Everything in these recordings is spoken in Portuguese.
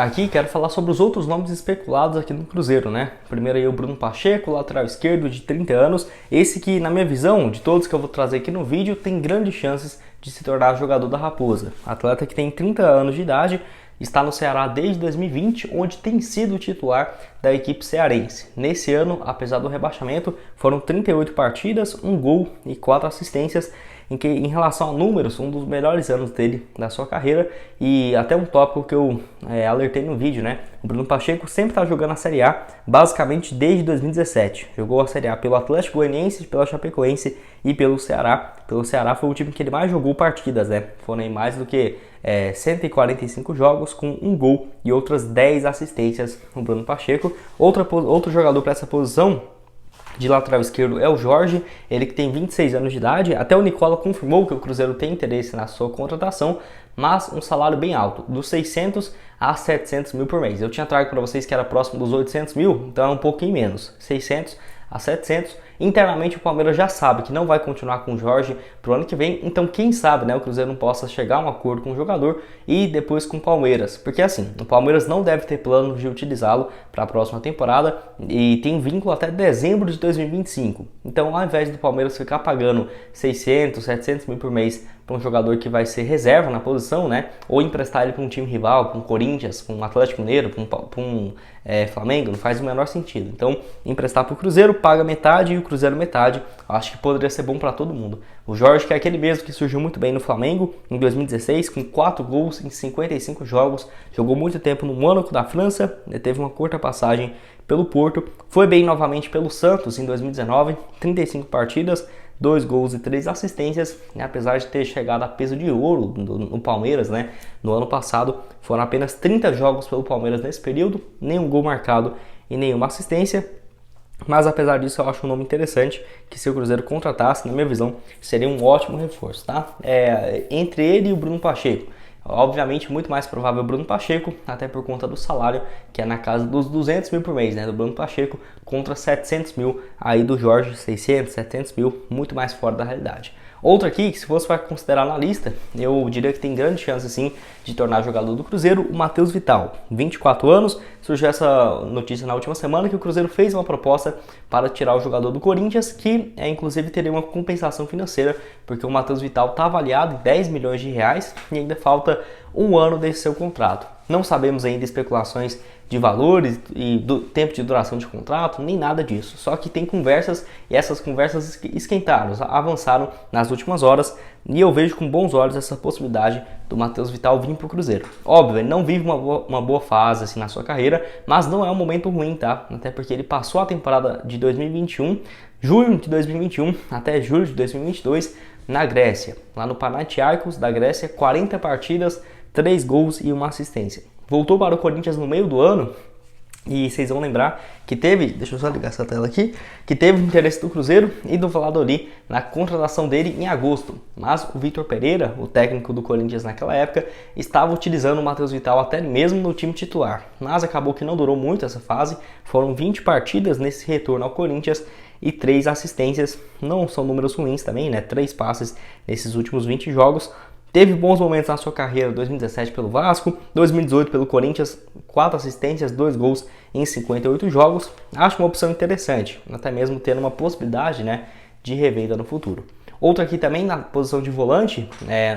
Aqui quero falar sobre os outros nomes especulados aqui no Cruzeiro, né? Primeiro aí o Bruno Pacheco, lateral esquerdo de 30 anos. Esse que, na minha visão, de todos que eu vou trazer aqui no vídeo, tem grandes chances de se tornar jogador da Raposa. Atleta que tem 30 anos de idade, está no Ceará desde 2020, onde tem sido o titular da equipe cearense. Nesse ano, apesar do rebaixamento, foram 38 partidas, 1 gol e 4 assistências, em relação a números, um dos melhores anos dele da sua carreira. E até um tópico que eu alertei no vídeo, né? O Bruno Pacheco sempre está jogando a Série A, basicamente desde 2017. Jogou a Série A pelo Atlético Goianiense, pela Chapecoense e pelo Ceará. Pelo Ceará foi o time que ele mais jogou partidas, né? Foram aí mais do que 145 jogos com 1 gol e outras 10 assistências no Bruno Pacheco. Outro jogador para essa posição de lateral esquerdo é o Jorge, ele que tem 26 anos de idade. Até o Nicola confirmou que o Cruzeiro tem interesse na sua contratação, mas um salário bem alto, dos 600 a 700 mil por mês. Eu tinha trago para vocês que era próximo dos 800 mil, então é um pouquinho menos, 600 a 700. Internamente o Palmeiras já sabe que não vai continuar com o Jorge pro ano que vem, então quem sabe, né, o Cruzeiro não possa chegar a um acordo com o jogador e depois com o Palmeiras, porque assim, o Palmeiras não deve ter planos de utilizá-lo para a próxima temporada e tem vínculo até dezembro de 2025. Então, ao invés do Palmeiras ficar pagando 600, 700 mil por mês para um jogador que vai ser reserva na posição, né, ou emprestar ele para um time rival, para um Corinthians, para um Atlético Mineiro, para um Flamengo, não faz o menor sentido. Então, emprestar para o Cruzeiro, paga metade e o Cruzeiro metade, acho que poderia ser bom para todo mundo. O Jorge, que é aquele mesmo que surgiu muito bem no Flamengo em 2016, com 4 gols em 55 jogos, jogou muito tempo no Mônaco da França, teve uma curta passagem pelo Porto, foi bem novamente pelo Santos em 2019, 35 partidas, 2 gols e 3 assistências, apesar de ter chegado a peso de ouro no Palmeiras, né? No ano passado foram apenas 30 jogos pelo Palmeiras nesse período, nenhum gol marcado e nenhuma assistência. Mas apesar disso eu acho um nome interessante, que se o Cruzeiro contratasse, na minha visão, seria um ótimo reforço, tá? Entre ele e o Bruno Pacheco. Obviamente, muito mais provável o Bruno Pacheco, até por conta do salário, que é na casa dos 200 mil por mês, né, do Bruno Pacheco, contra 700 mil aí do Jorge, 600, 700 mil, muito mais fora da realidade. Outro aqui, que se fosse para considerar na lista, eu diria que tem grande chance sim de tornar jogador do Cruzeiro, o Matheus Vital, 24 anos. Surgiu essa notícia na última semana que o Cruzeiro fez uma proposta para tirar o jogador do Corinthians, que inclusive teria uma compensação financeira, porque o Matheus Vital está avaliado em 10 milhões de reais e ainda falta um ano desse seu contrato. Não sabemos ainda especulações de valores e do tempo de duração de contrato, nem nada disso. Só que tem conversas e essas conversas esquentaram, avançaram nas últimas horas e eu vejo com bons olhos essa possibilidade do Matheus Vital vir para o Cruzeiro. Óbvio, ele não vive uma boa fase assim na sua carreira, mas não é um momento ruim, tá? Até porque ele passou a temporada de 2021, junho de 2021 até julho de 2022 na Grécia, lá no Panathinaikos da Grécia, 40 partidas, 3 gols e uma assistência. Voltou para o Corinthians no meio do ano e vocês vão lembrar que teve, deixa eu só ligar essa tela aqui, que teve o interesse do Cruzeiro e do Valladolid na contratação dele em agosto. Mas o Vitor Pereira, o técnico do Corinthians naquela época, estava utilizando o Matheus Vital até mesmo no time titular. Mas acabou que não durou muito essa fase, foram 20 partidas nesse retorno ao Corinthians e 3 assistências, não são números ruins também, né? 3 passes nesses últimos 20 jogos. Teve bons momentos na sua carreira, 2017 pelo Vasco, 2018 pelo Corinthians, 4 assistências, 2 gols em 58 jogos. Acho uma opção interessante, até mesmo tendo uma possibilidade, né, de revenda no futuro. Outro aqui também na posição de volante,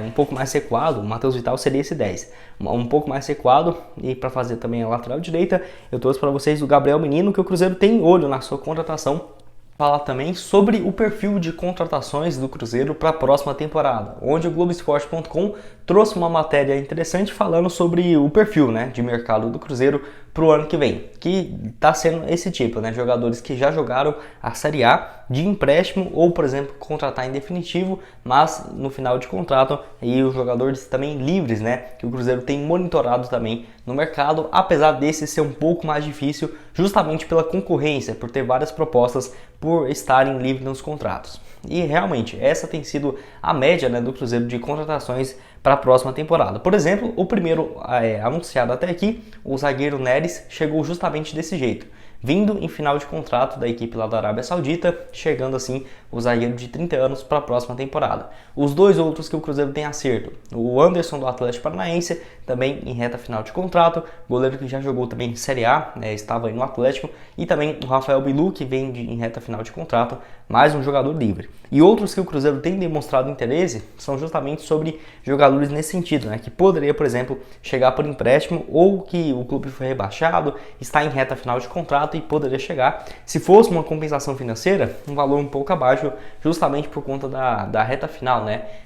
um pouco mais recuado, o Matheus Vital seria esse 10. Um pouco mais recuado e para fazer também a lateral direita, eu trouxe para vocês o Gabriel Menino, que o Cruzeiro tem olho na sua contratação. Falar também sobre o perfil de contratações do Cruzeiro para a próxima temporada, onde o Globoesporte.com trouxe uma matéria interessante falando sobre o perfil, né, de mercado do Cruzeiro para o ano que vem, que está sendo esse tipo, né, jogadores que já jogaram a Série A de empréstimo ou, por exemplo, contratar em definitivo, mas no final de contrato, e os jogadores também livres, né, que o Cruzeiro tem monitorado também no mercado, apesar desse ser um pouco mais difícil, justamente pela concorrência, por ter várias propostas, por estarem livres nos contratos. E realmente, essa tem sido a média, né, do Cruzeiro de contratações para a próxima temporada. Por exemplo, o primeiro anunciado até aqui, o zagueiro Neres, chegou justamente desse jeito. vindo em final de contrato da equipe lá da Arábia Saudita, chegando assim o zagueiro de 30 anos para a próxima temporada. Os dois outros que o Cruzeiro tem acerto, o Anderson do Atlético Paranaense, também em reta final de contrato, goleiro que já jogou também em Série A, estava aí no Atlético, e também o Rafael Bilu, que vem em reta final de contrato, mais um jogador livre. E outros que o Cruzeiro tem demonstrado interesse são justamente sobre jogadores nesse sentido, que poderia, por exemplo, chegar por empréstimo ou que o clube foi rebaixado, está em reta final de contrato e poderia chegar, se fosse uma compensação financeira, um valor um pouco abaixo, justamente por conta da reta final,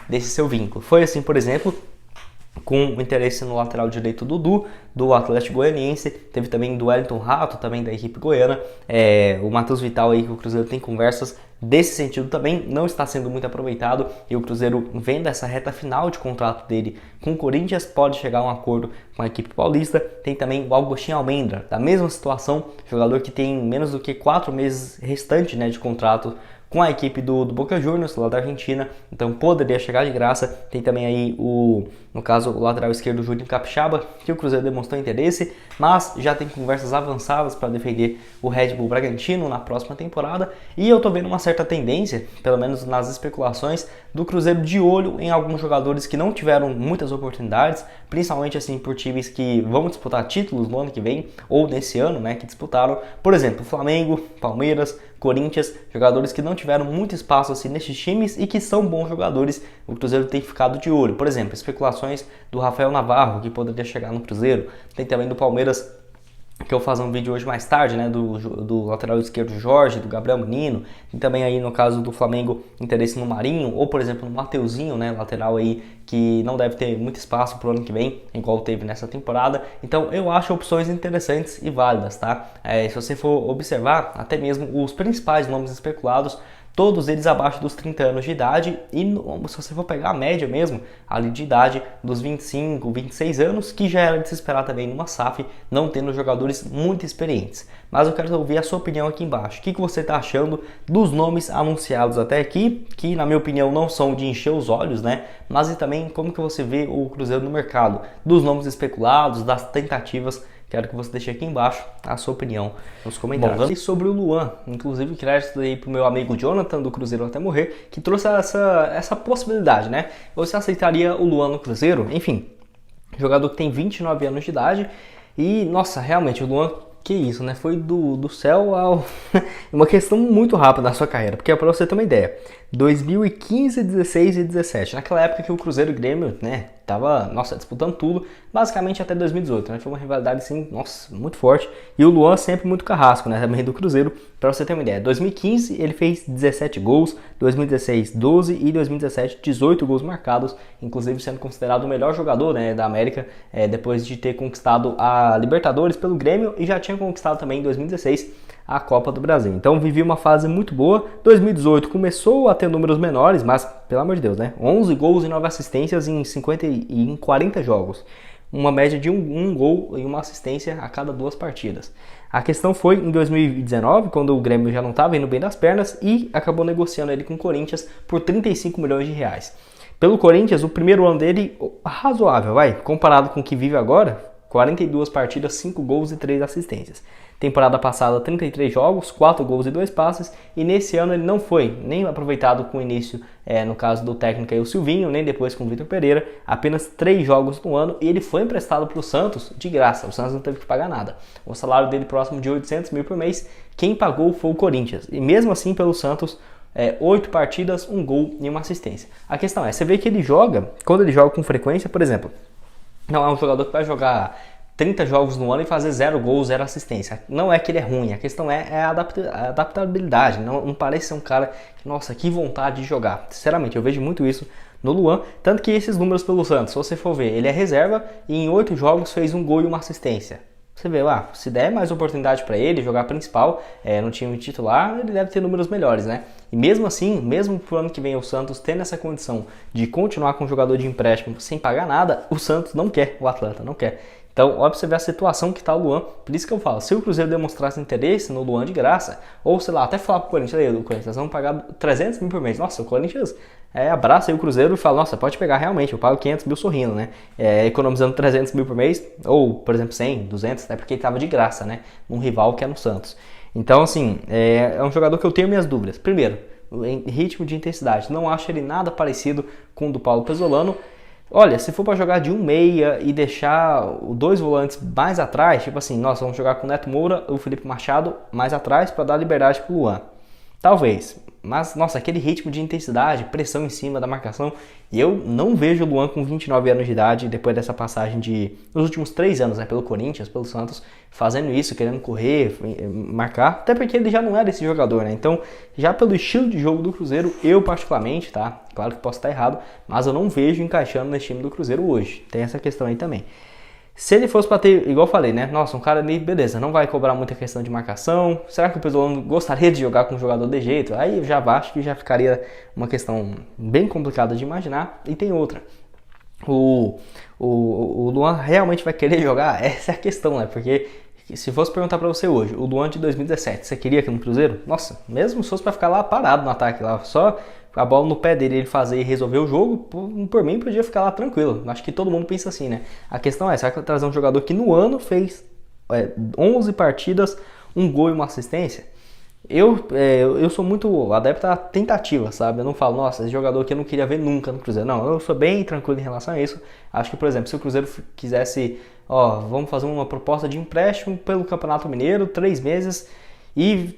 desse seu vínculo. Foi assim, por exemplo, com o interesse no lateral direito Dudu, do Atlético Goianiense, teve também do Wellington Rato, também da equipe goiana, o Matheus Vital aí, que o Cruzeiro tem conversas desse sentido também, não está sendo muito aproveitado, e o Cruzeiro, vendo essa reta final de contrato dele com o Corinthians, pode chegar a um acordo com a equipe paulista. Tem também o Agostinho Almendra, da mesma situação, jogador que tem menos do que 4 meses restante de contrato com a equipe do Boca Juniors, lá da Argentina, então poderia chegar de graça. Tem também aí no caso, o lateral esquerdo Júnior Capixaba, que o Cruzeiro demonstrou interesse, mas já tem conversas avançadas para defender o Red Bull Bragantino na próxima temporada, e eu tô vendo uma certa tendência, pelo menos nas especulações, do Cruzeiro de olho em alguns jogadores que não tiveram muitas oportunidades, principalmente assim por times que vão disputar títulos no ano que vem, ou nesse ano, que disputaram, por exemplo, Flamengo, Palmeiras, Corinthians, jogadores que não tiveram muito espaço assim nesses times e que são bons jogadores. O Cruzeiro tem ficado de olho. Por exemplo, especulações do Rafael Navarro, que poderia chegar no Cruzeiro. Tem também do Palmeiras, que eu vou fazer um vídeo hoje mais tarde, do lateral esquerdo Jorge, do Gabriel Menino. Tem também aí no caso do Flamengo interesse no Marinho, ou por exemplo no Mateuzinho, lateral aí que não deve ter muito espaço pro ano que vem, igual teve nessa temporada. Então eu acho opções interessantes e válidas, tá? Se você for observar, até mesmo os principais nomes especulados, todos eles abaixo dos 30 anos de idade, e se você for pegar a média mesmo, ali de idade dos 25, 26 anos, que já era de se esperar também numa SAF, não tendo jogadores muito experientes. Mas eu quero ouvir a sua opinião aqui embaixo. O que você está achando dos nomes anunciados até aqui, que na minha opinião não são de encher os olhos, mas e também como que você vê o Cruzeiro no mercado, dos nomes especulados, das tentativas. Quero que você deixe aqui embaixo a sua opinião nos comentários. Bom, e sobre o Luan, inclusive crédito aí pro meu amigo Jonathan do Cruzeiro Até Morrer, que trouxe essa possibilidade, Você aceitaria o Luan no Cruzeiro? Enfim, jogador que tem 29 anos de idade e, nossa, realmente o Luan, que isso, Foi do céu ao... uma questão muito rápida na sua carreira, porque para você ter uma ideia, 2015, 16 e 17, naquela época que o Cruzeiro e o Grêmio, tava, disputando tudo, basicamente até 2018, Foi uma rivalidade, assim, nossa, muito forte, e o Luan sempre muito carrasco, também do Cruzeiro. Para você ter uma ideia, 2015 ele fez 17 gols, 2016 12 e 2017 18 gols marcados, inclusive sendo considerado o melhor jogador da América, depois de ter conquistado a Libertadores pelo Grêmio e já tinha conquistado também em 2016 a Copa do Brasil. Então vivi uma fase muito boa. 2018 começou a ter números menores, mas pelo amor de Deus, 11 gols e 9 assistências em 40 jogos. Uma média de um gol e uma assistência a cada 2 partidas. A questão foi em 2019, quando o Grêmio já não estava indo bem das pernas e acabou negociando ele com o Corinthians por 35 milhões de reais. Pelo Corinthians, o primeiro ano dele razoável, comparado com o que vive agora, 42 partidas, 5 gols e 3 assistências. Temporada passada, 33 jogos, 4 gols e 2 passes, e nesse ano ele não foi nem aproveitado com o início, no caso do técnico aí, o Silvinho, nem depois com o Vitor Pereira, apenas 3 jogos no ano, e ele foi emprestado para o Santos de graça, o Santos não teve que pagar nada. O salário dele próximo de 800 mil por mês, quem pagou foi o Corinthians, e mesmo assim pelo Santos, 8 partidas, 1 gol e 1 assistência. A questão você vê que ele joga, quando ele joga com frequência, por exemplo, não é um jogador que vai jogar 30 jogos no ano e fazer 0 gols, 0 assistência. Não é que ele é ruim, a questão é a adaptabilidade. Não parece ser um cara que, nossa, que vontade de jogar. Sinceramente, eu vejo muito isso no Luan. Tanto que esses números pelo Santos, se você for ver, ele é reserva e em 8 jogos fez 1 gol e 1 assistência. Você vê lá, se der mais oportunidade para ele jogar principal no time titular, ele deve ter números melhores, E mesmo assim, mesmo pro ano que vem o Santos tendo essa condição de continuar com um jogador de empréstimo sem pagar nada, o Santos não quer, o Atlanta não quer. Então, óbvio, você vê a situação que está o Luan. Por isso que eu falo, se o Cruzeiro demonstrasse interesse no Luan de graça, ou sei lá, até falar pro Corinthians, o Corinthians vão pagar 300 mil por mês. Nossa, o Corinthians abraça aí o Cruzeiro e fala, nossa, pode pegar realmente, eu pago 500 mil sorrindo, né? Economizando 300 mil por mês, ou, por exemplo, 100, 200, até porque ele tava de graça, né? Um rival que é no Santos. Então, assim, é um jogador que eu tenho minhas dúvidas. Primeiro, em ritmo de intensidade, não acho ele nada parecido com o do Paulo Pezzolano. Olha, se for para jogar de um meia e deixar dois volantes mais atrás, tipo assim, nós vamos jogar com o Neto Moura e o Felipe Machado mais atrás para dar liberdade pro Luan. Talvez, mas nossa, aquele ritmo de intensidade, pressão em cima da marcação, eu não vejo o Luan com 29 anos de idade, depois dessa passagem nos últimos 3 anos, né, pelo Corinthians, pelo Santos, fazendo isso, querendo correr, marcar, até porque ele já não era esse jogador, né? Então, já pelo estilo de jogo do Cruzeiro, eu particularmente, tá? Claro que posso estar errado, mas eu não vejo encaixando nesse time do Cruzeiro hoje. Tem essa questão aí também. Se ele fosse para ter, igual eu falei, né? Nossa, um cara ali, beleza, não vai cobrar muita questão de marcação. Será que o Pezzolano gostaria de jogar com um jogador de jeito? Aí eu já acho que já ficaria uma questão bem complicada de imaginar. E tem outra. O Luan realmente vai querer jogar? Essa é a questão, né? Porque se fosse perguntar para você hoje, o Luan de 2017, você queria aqui no Cruzeiro? Nossa, mesmo se fosse para ficar lá parado no ataque, lá só a bola no pé dele, ele fazer e resolver o jogo, por mim podia ficar lá tranquilo. Acho que todo mundo pensa assim, né? A questão é, será que vai trazer um jogador que no ano fez 11 partidas, um gol e uma assistência? Eu sou muito adepto à tentativa, sabe? Eu não falo, nossa, esse jogador aqui eu não queria ver nunca no Cruzeiro. Não, eu sou bem tranquilo em relação a isso. Acho que, por exemplo, se o Cruzeiro quisesse, vamos fazer uma proposta de empréstimo pelo Campeonato Mineiro, 3 meses, e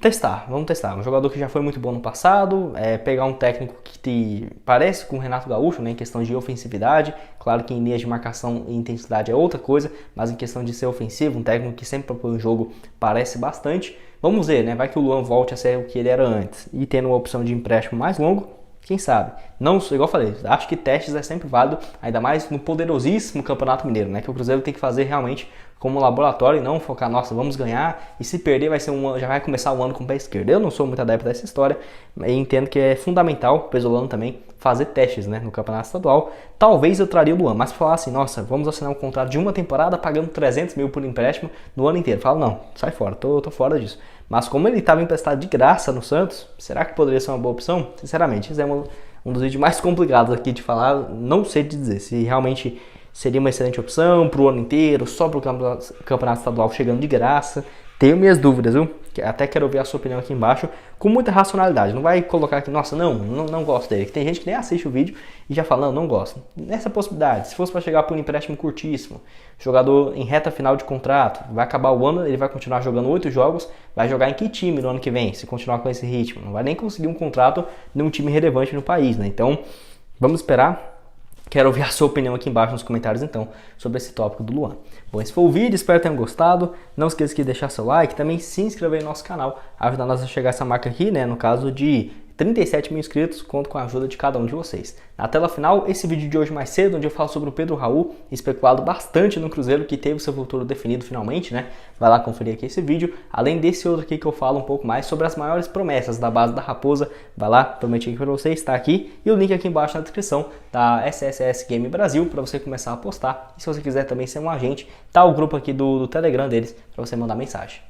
vamos testar. Um jogador que já foi muito bom no passado, pegar um técnico que parece com o Renato Gaúcho, né, em questão de ofensividade. Claro que em linhas de marcação e intensidade é outra coisa, mas em questão de ser ofensivo, um técnico que sempre propõe o jogo parece bastante. Vamos ver, né? Vai que o Luan volte a ser o que ele era antes e tendo uma opção de empréstimo mais longo, quem sabe? Não, igual eu falei, acho que testes é sempre válido, ainda mais no poderosíssimo Campeonato Mineiro, né? Que o Cruzeiro tem que fazer realmente como laboratório e não focar, nossa, vamos ganhar e se perder já vai começar o ano com o pé esquerdo. Eu não sou muito adepto dessa história e entendo que é fundamental, o Pezzolano também, fazer testes, né, no Campeonato Estadual. Talvez eu traria o Luan, mas falar assim, nossa, vamos assinar um contrato de uma temporada pagando 300 mil por empréstimo no ano inteiro. Falo, não, sai fora, tô fora disso. Mas como ele estava emprestado de graça no Santos, será que poderia ser uma boa opção? Sinceramente, isso é um dos vídeos mais complicados aqui de falar, não sei dizer se realmente seria uma excelente opção para o ano inteiro, só para o Campeonato Estadual chegando de graça. Tenho minhas dúvidas, viu? Até quero ouvir a sua opinião aqui embaixo com muita racionalidade. Não vai colocar aqui, nossa, não gosto dele. Tem gente que nem assiste o vídeo e já fala, não gosto. Nessa possibilidade, se fosse para chegar por um empréstimo curtíssimo, jogador em reta final de contrato, vai acabar o ano, ele vai continuar jogando 8 jogos, vai jogar em que time no ano que vem, se continuar com esse ritmo? Não vai nem conseguir um contrato num time relevante no país, né? Então, vamos esperar. Quero ouvir a sua opinião aqui embaixo nos comentários, então, sobre esse tópico do Luan. Bom, esse foi o vídeo, espero que tenham gostado. Não esqueça de deixar seu like, também se inscrever no nosso canal, ajudar nós a chegar a essa marca aqui, né, no caso de 37 mil inscritos, conto com a ajuda de cada um de vocês. Na tela final, esse vídeo de hoje mais cedo, onde eu falo sobre o Pedro Raul, especulado bastante no Cruzeiro, que teve seu futuro definido finalmente, né? Vai lá conferir aqui esse vídeo. Além desse outro aqui que eu falo um pouco mais sobre as maiores promessas da base da Raposa, vai lá, prometi aqui para vocês, está aqui. E o link aqui embaixo na descrição da SSS Game Brasil, para você começar a apostar. E se você quiser também ser um agente, tá o grupo aqui do Telegram deles, para você mandar mensagem.